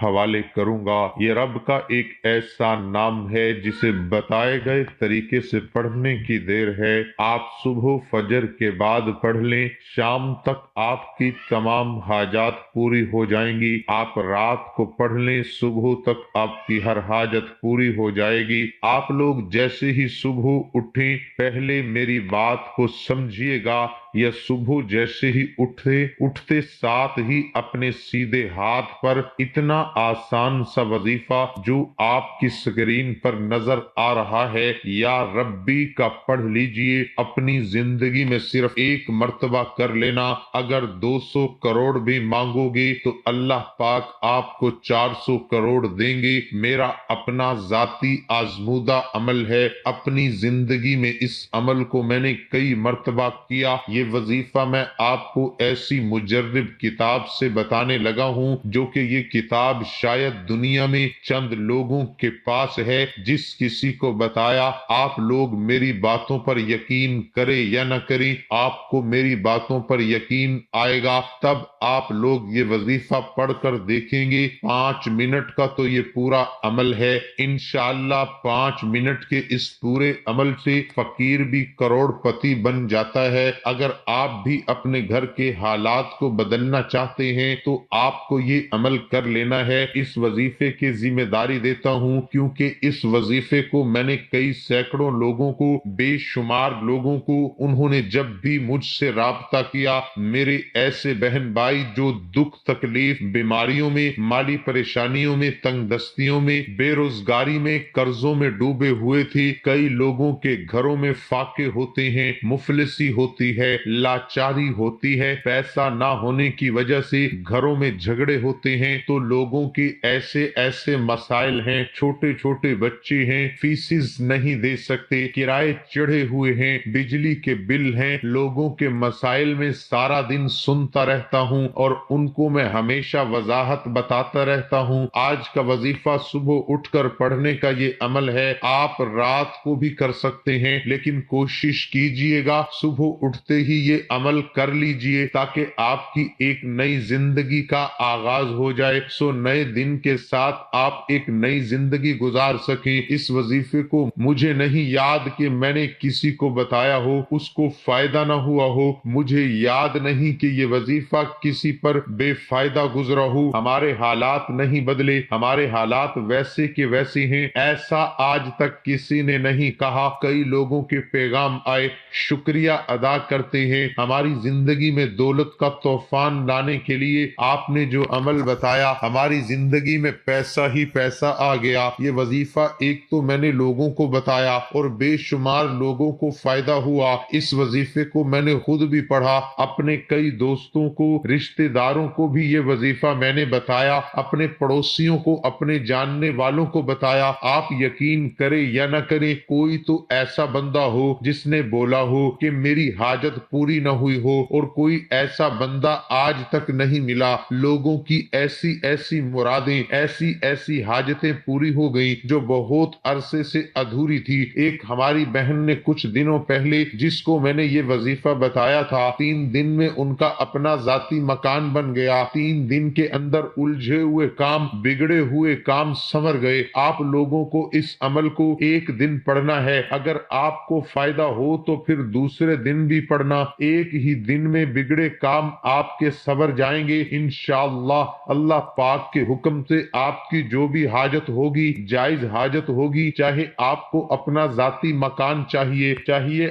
حوالے کروں گا۔ یہ رب کا ایک ایسا نام ہے جسے بتائے گئے طریقے سے پڑھنے کی دیر ہے۔ آپ صبح فجر کے بعد پڑھ لیں، شام تک آپ کی تمام حاجات پوری ہو جائیں گی۔ آپ رات کو پڑھ لیں، صبح تک آپ کی ہر حاجت پوری ہو جائے گی۔ آپ لوگ جیسے ہی صبح اٹھیں پہلے میری بات کو سمجھیے گا، یا صبح جیسے ہی اٹھتے ساتھ ہی اپنے سیدھے ہاتھ پر اتنا آسان سا وظیفہ جو آپ کی سکرین پر نظر آ رہا ہے یا ربی کا پڑھ لیجئے۔ اپنی زندگی میں صرف ایک مرتبہ کر لینا۔ اگر 200 کروڑ بھی مانگو گے تو اللہ پاک آپ کو 400 کروڑ دیں گے۔ میرا اپنا ذاتی آزمودہ عمل ہے، اپنی زندگی میں اس عمل کو میں نے کئی مرتبہ کیا۔ یہ وظیفہ میں آپ کو ایسی مجرب کتاب سے بتانے لگا ہوں جو کہ یہ کتاب شاید دنیا میں چند لوگوں کے پاس ہے۔ جس کسی کو بتایا، آپ لوگ میری باتوں پر یقین کرے یا نہ کریں، آپ کو میری باتوں پر یقین آئے گا، تب آپ لوگ یہ وظیفہ پڑھ کر دیکھیں گے۔ 5 منٹ کا تو یہ پورا عمل ہے، انشاءاللہ 5 منٹ کے اس پورے عمل سے فقیر بھی کروڑ پتی بن جاتا ہے۔ اگر آپ بھی اپنے گھر کے حالات کو بدلنا چاہتے ہیں تو آپ کو یہ عمل کر لینا ہے۔ اس وظیفے کی ذمہ داری دیتا ہوں کیونکہ اس وظیفے کو میں نے کئی سینکڑوں لوگوں کو، بے شمار لوگوں کو، انہوں نے جب بھی مجھ سے رابطہ کیا، میرے ایسے بہن بھائی جو دکھ تکلیف، بیماریوں میں، مالی پریشانیوں میں، تنگ دستیوں میں، بے روزگاری میں، قرضوں میں ڈوبے ہوئے تھے، کئی لوگوں کے گھروں میں فاقے ہوتے ہیں، مفلسی ہوتی ہے، لاچاری ہوتی ہے، پیسہ نہ ہونے کی وجہ سے گھروں میں جھگڑے ہوتے ہیں، تو لوگوں کے ایسے ایسے مسائل ہیں، چھوٹے چھوٹے بچے ہیں، فیسز نہیں دے سکتے، کرائے چڑھے ہوئے ہیں، بجلی کے بل ہیں، لوگوں کے مسائل میں سارا دن سنتا رہتا ہوں اور ان کو میں ہمیشہ وضاحت بتاتا رہتا ہوں۔ آج کا وظیفہ صبح اٹھ کر پڑھنے کا یہ عمل ہے، آپ رات کو بھی کر سکتے ہیں، لیکن کوشش کیجئے گا صبح اٹھتے ہی یہ عمل کر لیجئے تاکہ آپ کی ایک نئی زندگی کا آغاز ہو جائے، سو نئے دن کے ساتھ آپ ایک نئی زندگی گزار سکیں۔ اس وظیفے کو مجھے نہیں یاد کہ میں نے کسی کو بتایا ہو اس کو فائدہ نہ ہوا ہو، مجھے یاد نہیں کہ یہ وظیفہ کسی پر بے فائدہ گزرا ہو۔ ہمارے حالات نہیں بدلے، ہمارے حالات ویسے کے ویسے ہیں، ایسا آج تک کسی نے نہیں کہا۔ کئی لوگوں کے پیغام آئے، شکریہ ادا کرتے ہیں، ہماری زندگی میں دولت کا طوفان لانے کے لیے آپ نے جو عمل بتایا ہماری زندگی میں پیسہ ہی پیسہ آ گیا۔ یہ وظیفہ ایک تو میں نے لوگوں کو بتایا اور بے شمار لوگوں کو فائدہ ہوا۔ اس وظیفے کو میں نے خود بھی پڑھا، اپنے کئی دوستوں کو، رشتہ داروں کو بھی یہ وظیفہ میں نے بتایا، اپنے پڑوسیوں کو، اپنے جاننے والوں کو بتایا۔ آپ یقین کریں یا نہ کریں، کوئی تو ایسا بندہ ہو جس نے بولا ہو کہ میری حاجت پوری نہ ہوئی ہو، اور کوئی ایسا بندہ آج تک نہیں ملا۔ لوگوں کی ایسی ایسی مرادیں، ایسی ایسی حاجتیں پوری ہو گئیں جو بہت عرصے سے ادھوری تھی۔ ایک ہماری بہن نے کچھ دنوں پہلے، جس کو میں نے یہ وظیفہ بتایا تھا، 3 دن میں ان کا اپنا ذاتی مکان بن گیا۔ 3 دن کے اندر الجھے ہوئے کام، بگڑے ہوئے کام سنور گئے۔ آپ لوگوں کو اس عمل کو ایک دن پڑھنا ہے، اگر آپ کو فائدہ ہو تو پھر دوسرے دن بھی پڑھنا۔ ایک ہی دن میں بگڑے کام آپ کے سنور جائیں گے انشاءاللہ۔ اللہ پاک کے حکم سے آپ کی جو بھی حاجت ہوگی، جائز حاجت ہوگی، چاہے آپ کو اپنا ذاتی مکان چاہیے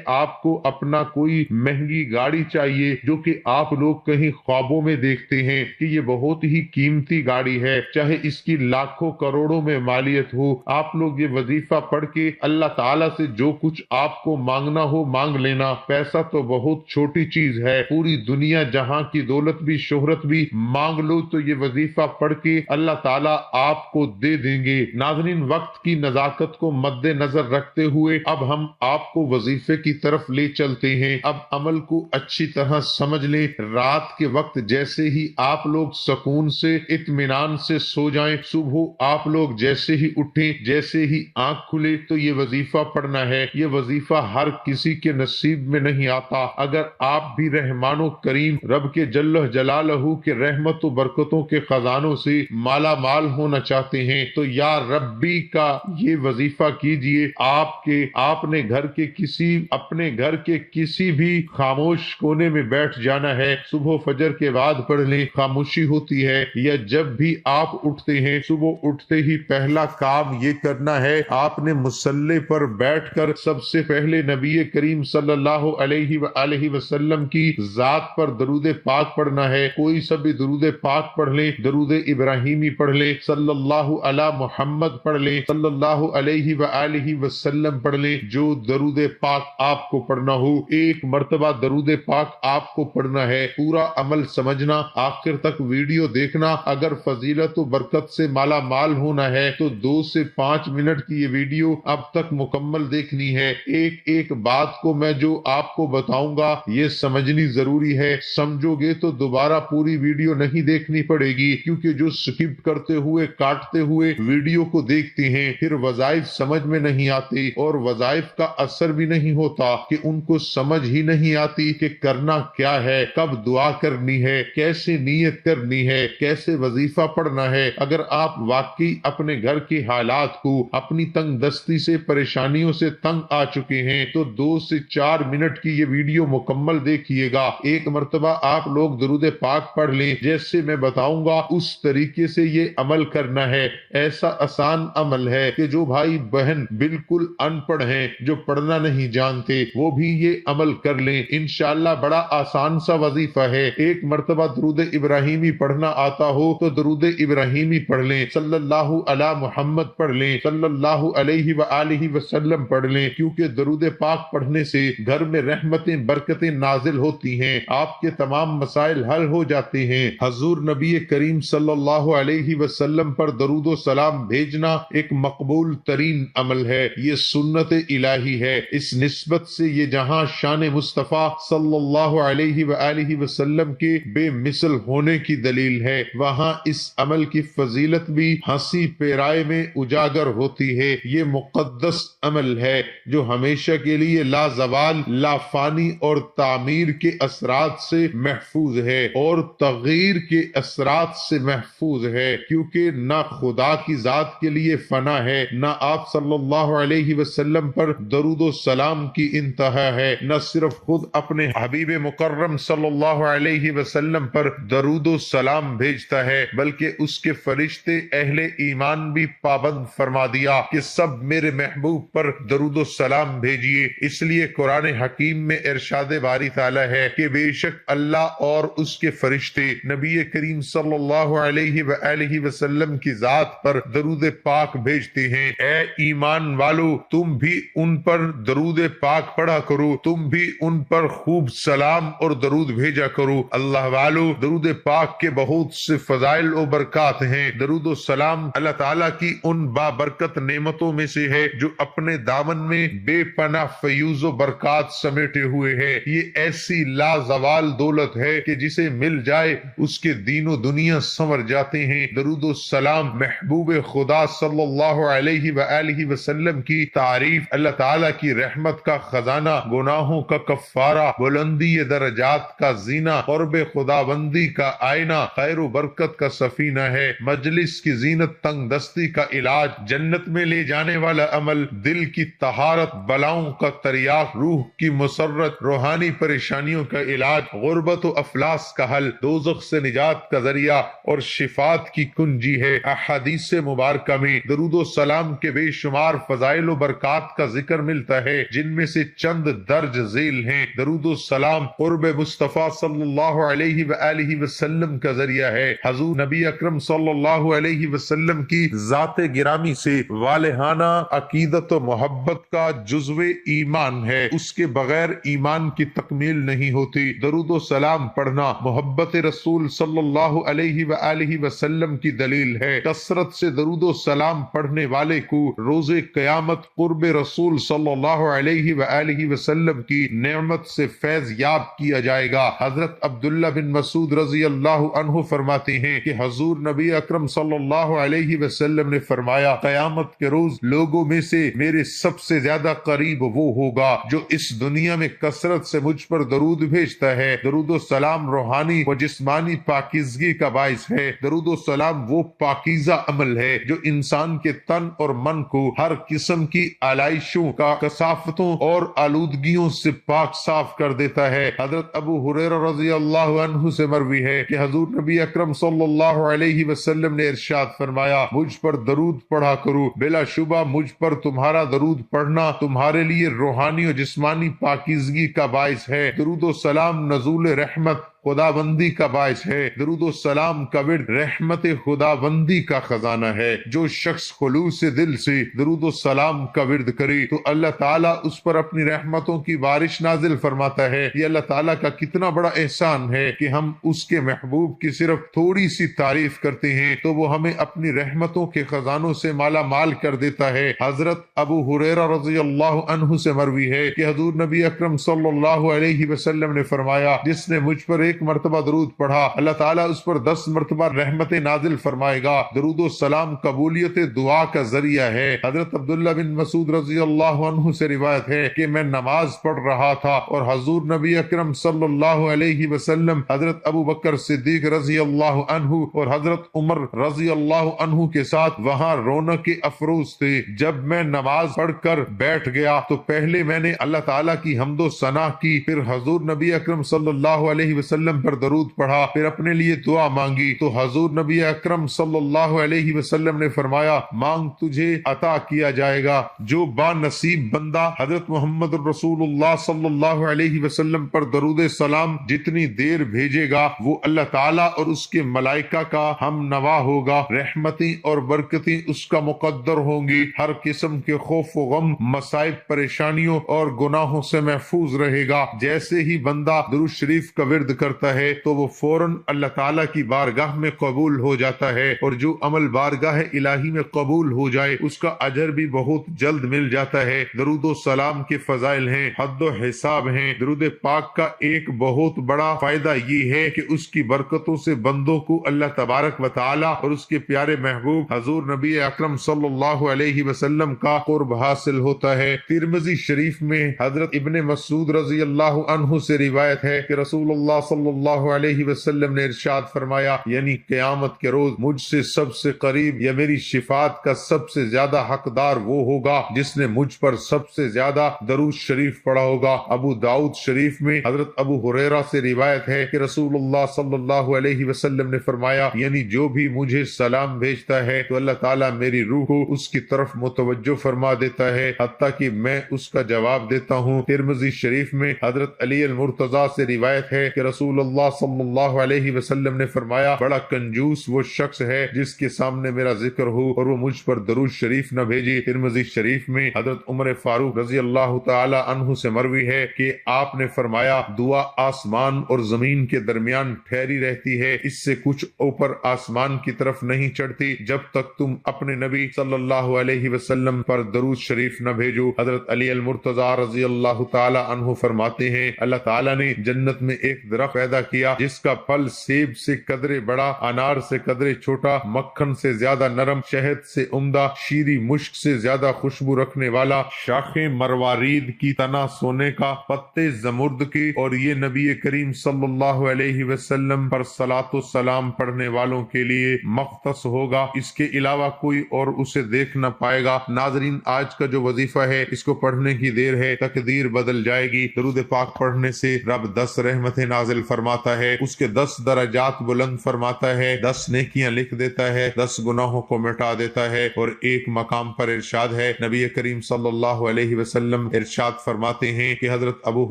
آپ کو اپنا کوئی مہنگی گاڑی چاہیے جو کہ آپ لوگ کہیں خوابوں میں دیکھتے ہیں کہ یہ بہت ہی قیمتی گاڑی ہے، چاہے اس کی لاکھوں کروڑوں میں مالیت ہو، آپ لوگ یہ وظیفہ پڑھ کے اللہ تعالیٰ سے جو کچھ آپ کو مانگنا ہو مانگ لینا۔ پیسہ تو بہت چھوٹی چیز ہے، پوری دنیا جہاں کی دولت بھی، شہرت بھی مانگ لو تو یہ وظیفہ پڑھ کے اللہ تعالیٰ آپ کو دے دیں گے۔ ناظرین، وقت کی نزاکت کو مد نظر رکھتے ہوئے اب ہم آپ کو وظیفے کی طرف لے چلتے ہیں۔ اب عمل کو اچھی طرح سمجھ لیں۔ رات کے وقت جیسے ہی آپ لوگ سکون سے، اطمینان سے سو جائیں، صبح آپ لوگ جیسے ہی اٹھیں، جیسے ہی آنکھ کھلے تو یہ وظیفہ پڑھنا ہے۔ یہ وظیفہ ہر کسی کے نصیب میں نہیں آتا۔ اگر آپ بھی رحمان و کریم رب کے جل جلالہ کے رحمت و برکتوں کے خزانوں سے سے مالا مال ہونا چاہتے ہیں تو یا ربی کا یہ وظیفہ کیجئے. آپ نے اپنے گھر کے کسی بھی خاموش کونے میں بیٹھ جانا ہے. صبح فجر کے بعد پڑھ لیں, خاموشی ہوتی ہے. یا جب بھی آپ اٹھتے ہیں صبح اٹھتے ہی پہلا کام یہ کرنا ہے, آپ نے مصلی پر بیٹھ کر سب سے پہلے نبی کریم صلی اللہ علیہ وآلہ وسلم کی ذات پر درود پاک پڑھنا ہے. کوئی سا بھی درود پاک پڑھ لیں, درود ابراہیمی پڑھ لیں, صلی اللہ علی محمد پڑھ لیں, صلی اللہ علیہ وآلہ وسلم پڑھ لیں, جو درود پاک آپ کو پڑھنا ہو. ایک مرتبہ درود پاک آپ کو پڑھنا ہے. پورا عمل سمجھنا, آخر تک ویڈیو دیکھنا. اگر فضیلت و برکت سے مالا مال ہونا ہے تو 2 سے 5 منٹ کی یہ ویڈیو اب تک مکمل دیکھنی ہے. ایک ایک بات کو میں جو آپ کو بتاؤں گا یہ سمجھنی ضروری ہے. سمجھو گے تو دوبارہ پوری ویڈیو نہیں دیکھنی پڑے گی, کیونکہ جو سکپ کرتے ہوئے کاٹتے ہوئے ویڈیو کو دیکھتے ہیں پھر وظائف سمجھ میں نہیں آتی, اور وظائف کا اثر بھی نہیں ہوتا کہ ان کو سمجھ ہی نہیں آتی کہ کرنا کیا ہے, کب دعا کرنی ہے, کیسے نیت کرنی ہے, کیسے وظیفہ پڑھنا ہے. اگر آپ واقعی اپنے گھر کے حالات کو, اپنی تنگ دستی سے, پریشانیوں سے تنگ آ چکے ہیں تو 2 سے 4 منٹ کی یہ ویڈیو مکمل دیکھیے گا. ایک مرتبہ آپ لوگ درود پاک پڑھ لیں, جیسے میں بتاؤں گا اس طریقے سے یہ عمل کرنا ہے. ایسا آسان عمل ہے کہ جو بھائی بہن بالکل ان پڑھ ہیں, جو پڑھنا نہیں جانتے, وہ بھی یہ عمل کر لیں. انشاءاللہ بڑا آسان سا وظیفہ ہے. ایک مرتبہ درود ابراہیمی پڑھنا آتا ہو تو درود ابراہیمی پڑھ لیں, صلی اللہ علی محمد پڑھ لیں, صلی اللہ علیہ وآلہ وسلم پڑھ لیں, کیونکہ درود پاک پڑھنے سے گھر میں رحمتیں برکتیں نازل ہوتی ہیں, آپ کے تمام مسائل حل ہو جاتے ہیں. حضور نبی کریم صلی اللہ علیہ وسلم پر درود و سلام بھیجنا ایک مقبول ترین عمل ہے. یہ سنت الہی ہے. اس نسبت سے یہ جہاں شان مصطفیٰ صلی اللہ علیہ وآلہ وسلم کے بے مثل ہونے کی دلیل ہے, وہاں اس عمل کی فضیلت بھی ہنسی پیرائے میں اجاگر ہوتی ہے. یہ مقدس عمل ہے جو ہمیشہ کے لیے لا زوال, لا فانی اور تعمیر کے اثرات سے محفوظ ہے اور تغییر کے اثرات سے محفوظ ہے, کیونکہ نہ خدا کی ذات کے لیے فنا ہے, نہ آپ صلی اللہ علیہ وسلم پر درود و سلام کی انتہا ہے, نہ صرف خود اپنے حبیب مکرم صلی اللہ علیہ وسلم پر درود و سلام بھیجتا ہے, بلکہ اس کے فرشتے اہل ایمان بھی پابند فرما دیا کہ سب میرے محبوب پر درود و سلام بھیجیے. اس لیے قرآن حکیم میں ارشاد باری تعالی ہے کہ بے شک اللہ اور اس کے فرشتے نبی کریم صلی اللہ علیہ وآلہ وسلم کی ذات پر درود پاک بھیجتے ہیں. اے ایمان والو, تم بھی ان پر درود پاک پڑھا کرو, تم بھی ان پر خوب سلام اور درود بھیجا کرو. اللہ والو, درود پاک کے بہت سے فضائل و برکات ہیں. درود و سلام اللہ تعالیٰ کی ان بابرکت نعمتوں میں سے ہے جو اپنے دامن میں بے پناہ فیوز و برکات سمیٹے ہوئے ہے. یہ ایسی لا زوال دولت ہے کہ جسے مل جائے اس کے دین و دنیا سنور جاتے ہیں. درود و سلام محبوب خدا صلی اللہ علیہ وآلہ وسلم کی تعریف, اللہ تعالیٰ کی رحمت کا خزانہ, گناہوں کا کفارہ, بلندی درجات کا زینہ, قرب خداوندی کا آئینہ, خیر و برکت کا سفینہ ہے, مجلس کی زینت, تنگ دستی کا علاج, جنت میں لے جانے والا عمل, دل کی طہارت, بلاؤں کا تریاق, روح کی مسرت, روحانی پریشانیوں کا علاج, غربت و افلاس کا حل, دوزخ سے نجات کا ذریعہ اور شفاعت کی کنجی ہے. احادیث مبارکہ میں درود و سلام کے بے شمار فضائل و برکات کا ذکر ملتا ہے, جن میں سے چند درج ذیل ہیں. درود و سلام قرب مصطفیٰ صلی اللہ علیہ وآلہ وسلم کا ذریعہ ہے. حضور نبی اکرم صلی اللہ علیہ وسلم کی ذات گرامی سے والہانہ عقیدت و محبت کا جزو ایمان ہے, اس کے بغیر ایمان کی تکمیل نہیں ہوتی. درود و سلام پڑھنا محبت رسول صلی اللہ علیہ وآلہ وسلم کی دلیل ہے. کثرت سے درود و سلام پڑھنے والے کو روز قیامت قرب رسول صلی اللہ علیہ وآلہ وسلم کی نعمت سے فیض یاب کیا جائے گا. حضرت عبداللہ بن مسعود رضی اللہ عنہ فرماتے ہیں کہ حضور نبی اکرم صلی اللہ علیہ وسلم نے فرمایا, قیامت کے روز لوگوں میں سے میرے سب سے زیادہ قریب وہ ہوگا جو اس دنیا میں کثرت سے مجھ پر درود بھیجتا ہے. درود و سلام روحانی و جسمانی پاکیزگی کا باعث ہے. درود و سلام وہ پاکیزہ عمل ہے جو انسان کے تن اور من کو ہر قسم کی آلائشوں کا کثافتوں اور آلودگیوں سے پاک صاف کر دیتا ہے۔ حضرت ابو ہریرہ رضی اللہ عنہ سے مروی ہے کہ حضور نبی اکرم صلی اللہ علیہ وسلم نے ارشاد فرمایا، مجھ پر درود پڑھا کرو، بلا شبہ مجھ پر تمہارا درود پڑھنا تمہارے لیے روحانی اور جسمانی پاکیزگی کا باعث ہے۔ درود و سلام نزول رحمت خدا بندی کا باعث ہے۔ درود و سلام کا ورد رحمت خدا بندی کا خزانہ ہے۔ جو شخص خلوص دل سے درود و سلام کا ورد کرے تو اللہ تعالیٰ اس پر اپنی رحمتوں کی بارش نازل فرماتا ہے۔ یہ اللہ تعالیٰ کا کتنا بڑا احسان ہے کہ ہم اس کے محبوب کی صرف تھوڑی سی تعریف کرتے ہیں تو وہ ہمیں اپنی رحمتوں کے خزانوں سے مالا مال کر دیتا ہے۔ حضرت ابو ہریرہ رضی اللہ عنہ سے مروی ہے کہ حضور نبی اکرم صلی اللہ علیہ وسلم نے فرمایا، جس نے مجھ پر ایک مرتبہ درود پڑھا اللہ تعالیٰ اس پر 10 مرتبہ رحمت نازل فرمائے گا۔ درود و سلام قبولیت دعا کا ذریعہ ہے۔ حضرت عبداللہ بن مسعود رضی اللہ عنہ سے روایت ہے کہ میں نماز پڑھ رہا تھا اور حضور نبی اکرم صلی اللہ علیہ وسلم، حضرت ابو بکر صدیق رضی اللہ عنہ اور حضرت عمر رضی اللہ عنہ کے ساتھ وہاں رونق افروز تھے۔ جب میں نماز پڑھ کر بیٹھ گیا تو پہلے میں نے اللہ تعالیٰ کی حمد و ثنا کی، پھر حضور نبی اکرم صلی اللہ علیہ وسلم پر درود پڑھا، پھر اپنے لیے دعا مانگی تو حضور نبی اکرم صلی اللہ علیہ وسلم نے فرمایا، مانگ تجھے عطا کیا جائے گا۔ جو با نصیب بندہ حضرت محمد رسول اللہ صلی اللہ علیہ وسلم پر درود سلام جتنی دیر بھیجے گا وہ اللہ تعالیٰ اور اس کے ملائکہ کا ہم نوا ہوگا، رحمتیں اور برکتیں اس کا مقدر ہوں گی، ہر قسم کے خوف و غم، مصائب، پریشانیوں اور گناہوں سے محفوظ رہے گا۔ جیسے ہی بندہ درود شریف کا ورد کرتا ہے تو وہ فوراً اللہ تعالیٰ کی بارگاہ میں قبول ہو جاتا ہے، اور جو عمل بارگاہ الہی میں قبول ہو جائے اس کا اجر بھی بہت جلد مل جاتا ہے۔ درود و سلام کے فضائل ہیں، حد و حساب ہیں۔ درود پاک کا ایک بہت بڑا فائدہ یہ ہے کہ اس کی برکتوں سے بندوں کو اللہ تبارک و تعالی اور اس کے پیارے محبوب حضور نبی اکرم صلی اللہ علیہ وسلم کا قرب حاصل ہوتا ہے۔ ترمذی شریف میں حضرت ابن مسعود رضی اللہ عنہ سے روایت ہے کہ رسول اللہ صلی اللہ علیہ وسلم نے ارشاد فرمایا، یعنی قیامت کے روز مجھ سے سب سے قریب یا میری شفاعت کا سب سے زیادہ حقدار وہ ہوگا جس نے مجھ پر سب سے زیادہ درود شریف پڑھا ہوگا۔ ابو داؤد شریف میں حضرت ابو ہریرہ سے روایت ہے کہ رسول اللہ صلی اللہ علیہ وسلم نے فرمایا، یعنی جو بھی مجھے سلام بھیجتا ہے تو اللہ تعالیٰ میری روح کو اس کی طرف متوجہ فرما دیتا ہے حتیٰ کہ میں اس کا جواب دیتا ہوں۔ ترمذی شریف میں حضرت علی المرتضیٰ سے روایت ہے کہ رسول اللہ صلی اللہ علیہ وسلم نے فرمایا، بڑا کنجوس وہ شخص ہے جس کے سامنے میرا ذکر ہو اور وہ مجھ پر درود شریف نہ بھیجے۔ ترمذی شریف میں حضرت عمر فاروق رضی اللہ تعالی عنہ سے مروی ہے کہ آپ نے فرمایا، دعا آسمان اور زمین کے درمیان ٹھہری رہتی ہے، اس سے کچھ اوپر آسمان کی طرف نہیں چڑھتی جب تک تم اپنے نبی صلی اللہ علیہ وسلم پر درود شریف نہ بھیجو۔ حضرت علی المرتضیٰ رضی اللہ تعالی عنہ فرماتے ہیں، اللہ تعالیٰ نے جنت میں ایک درخت پیدا کیا جس کا پھل سیب سے قدرے بڑا، انار سے قدرے چھوٹا، مکھن سے زیادہ نرم، شہد سے عمدہ، شیریں مشک سے زیادہ خوشبو رکھنے والا، شاخیں مروارید کی، تنا سونے کا، پتے زمرد کے، اور یہ نبی کریم صلی اللہ علیہ وسلم پر صلاۃ و سلام پڑھنے والوں کے لیے مختص ہوگا، اس کے علاوہ کوئی اور اسے دیکھ نہ پائے گا۔ ناظرین، آج کا جو وظیفہ ہے اس کو پڑھنے کی دیر ہے، تقدیر بدل جائے گی۔ درود پاک پڑھنے سے رب 10 رحمتیں نازل فرماتا ہے، اس کے 10 درجات بلند فرماتا ہے، 10 نیکیاں لکھ دیتا ہے، 10 گناہوں کو مٹا دیتا ہے، اور ایک مقام پر ارشاد ہے، نبی کریم صلی اللہ علیہ وسلم ارشاد فرماتے ہیں کہ حضرت ابو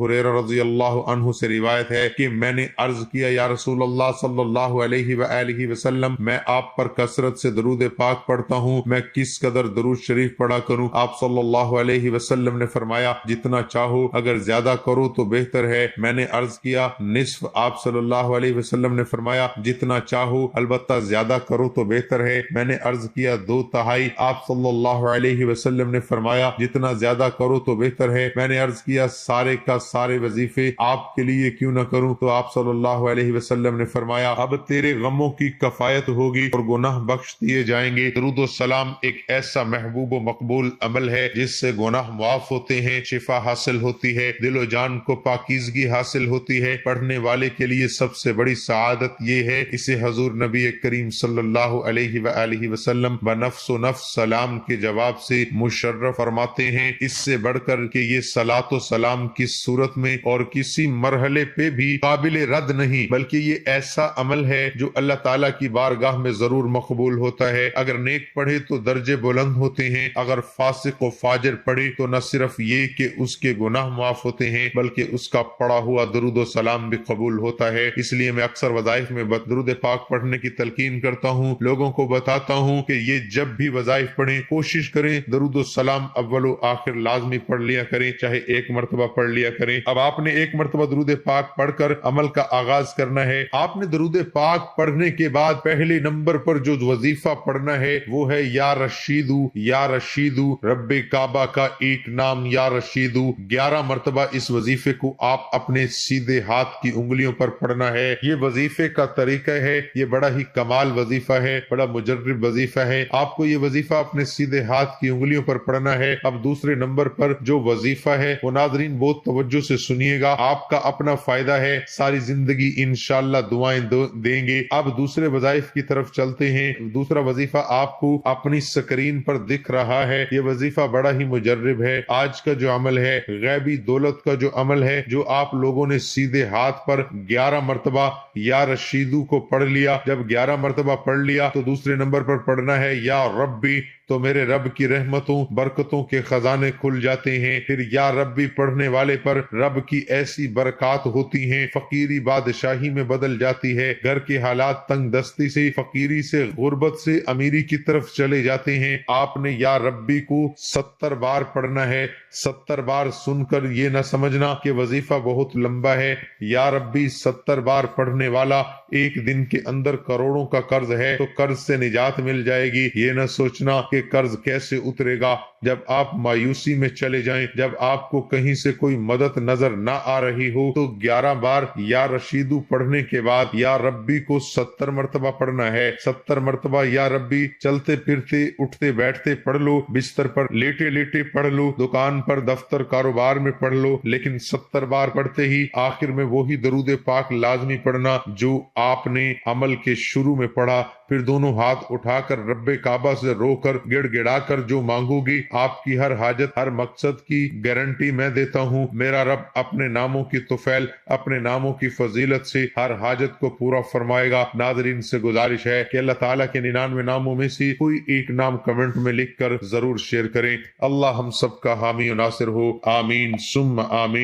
ہریرہ رضی اللہ عنہ سے روایت ہے کہ میں نے عرض کیا، یا رسول اللہ صلی اللہ علیہ وآلہ وسلم، میں آپ پر کثرت سے درود پاک پڑھتا ہوں، میں کس قدر درود شریف پڑھا کروں؟ آپ صلی اللہ علیہ وسلم نے فرمایا، جتنا چاہو، اگر زیادہ کرو تو بہتر ہے۔ میں نے عرض کیا، نصف؟ آپ صلی اللہ علیہ وسلم نے فرمایا، جتنا چاہو، البتہ زیادہ کرو تو بہتر ہے۔ میں نے عرض کیا، 2/3؟ آپ صلی اللہ علیہ وسلم نے فرمایا، جتنا زیادہ کرو تو بہتر ہے۔ میں نے عرض کیا، سارے کا سارے وظیفے آپ کے لیے کیوں نہ کروں؟ تو آپ صلی اللہ علیہ وسلم نے فرمایا، اب تیرے غموں کی کفایت ہوگی اور گناہ بخش دیے جائیں گے۔ درود و سلام ایک ایسا محبوب و مقبول عمل ہے جس سے گناہ معاف ہوتے ہیں، شفا حاصل ہوتی ہے، دل و جان کو پاکیزگی حاصل ہوتی ہے، پڑھنے والے والے کے لیے سب سے بڑی سعادت یہ ہے، اسے حضور نبی کریم صلی اللہ علیہ وآلہ وسلم بنفس و نفس سلام کے جواب سے مشرف فرماتے ہیں۔ اس سے بڑھ کر کہ یہ صلاۃ و سلام کی صورت میں اور کسی مرحلے پہ بھی قابل رد نہیں، بلکہ یہ ایسا عمل ہے جو اللہ تعالیٰ کی بارگاہ میں ضرور مقبول ہوتا ہے۔ اگر نیک پڑھے تو درجے بلند ہوتے ہیں، اگر فاسق و فاجر پڑھے تو نہ صرف یہ کہ اس کے گناہ معاف ہوتے ہیں بلکہ اس کا پڑھا ہوا درود و سلام بھی قبول ہوتا ہے۔ اس لیے میں اکثر وظائف میں درود پاک پڑھنے کی تلقین کرتا ہوں، لوگوں کو بتاتا ہوں کہ یہ جب بھی وظائف پڑھیں کوشش کریں درود و سلام اول و آخر لازمی پڑھ لیا کریں، چاہے ایک مرتبہ پڑھ لیا کریں۔ اب آپ نے ایک مرتبہ درود پاک پڑھ کر عمل کا آغاز کرنا ہے۔ آپ نے درود پاک پڑھنے کے بعد پہلے نمبر پر جو وظیفہ پڑھنا ہے وہ ہے یا رشیدو یا رشیدو، رب کعبہ کا ایک نام یا رشیدو۔ 11 مرتبہ اس وظیفے کو آپ اپنے سیدھے ہاتھ کی انگلیوں پر پڑھنا ہے۔ یہ وظیفے کا طریقہ ہے، یہ بڑا ہی کمال وظیفہ ہے، بڑا مجرب وظیفہ ہے۔ آپ کو یہ وظیفہ اپنے سیدھے ہاتھ کی انگلیوں پر پڑھنا ہے۔ اب دوسرے نمبر پر جو وظیفہ ہے وہ ناظرین بہت توجہ سے سنیے گا، آپ کا اپنا فائدہ ہے، ساری زندگی انشاءاللہ دعائیں دیں گے۔ اب دوسرے وظائف کی طرف چلتے ہیں۔ دوسرا وظیفہ آپ کو اپنی سکرین پر دکھ رہا ہے، یہ وظیفہ بڑا ہی مجرب ہے۔ آج کا جو عمل ہے غیبی دولت کا جو عمل ہے، جو آپ لوگوں نے سیدھے ہاتھ پر 11 مرتبہ یا رشیدو کو پڑھ لیا، جب 11 مرتبہ پڑھ لیا تو دوسرے نمبر پر پڑھنا ہے یا ربی، تو میرے رب کی رحمتوں برکتوں کے خزانے کھل جاتے ہیں۔ پھر یا ربی پڑھنے والے پر رب کی ایسی برکات ہوتی ہیں، فقیری بادشاہی میں بدل جاتی ہے، گھر کے حالات تنگ دستی سے، فقیری سے، غربت سے امیری کی طرف چلے جاتے ہیں۔ آپ نے یا ربی کو 70 بار پڑھنا ہے۔ 70 بار سن کر یہ نہ سمجھنا کہ وظیفہ بہت لمبا ہے۔ یا ربی 70 بار پڑھنے والا ایک دن کے اندر کروڑوں کا قرض ہے تو قرض سے نجات مل جائے گی۔ یہ نہ سوچنا کہ قرض کیسے اترے گا۔ جب آپ مایوسی میں چلے جائیں، جب آپ کو کہیں سے کوئی مدد نظر نہ آ رہی ہو، تو 11 بار یا رشیدو پڑھنے کے بعد یا ربی کو 70 مرتبہ پڑھنا ہے۔ 70 مرتبہ یا ربی چلتے پھرتے اٹھتے بیٹھتے پڑھ لو، بستر پر لیٹے لیٹے پڑھ لو، دکان پر دفتر کاروبار میں پڑھ لو، لیکن 70 بار پڑھتے ہی آخر میں وہی درود پاک لازمی پڑھنا جو آپ نے عمل کے شروع میں پڑھا۔ پھر دونوں ہاتھ اٹھا کر رب کعبہ سے رو کر گڑ گڑا کر جو مانگو گی، آپ کی ہر حاجت ہر مقصد کی گارنٹی میں دیتا ہوں۔ میرا رب اپنے ناموں کی طفیل، اپنے ناموں کی فضیلت سے ہر حاجت کو پورا فرمائے گا۔ ناظرین سے گزارش ہے کہ اللہ تعالیٰ کے 99 ناموں میں سے کوئی ایک نام کمنٹ میں لکھ کر ضرور شیئر کریں۔ اللہ ہم سب کا حامی و ناصر ہو، آمین ثم آمین۔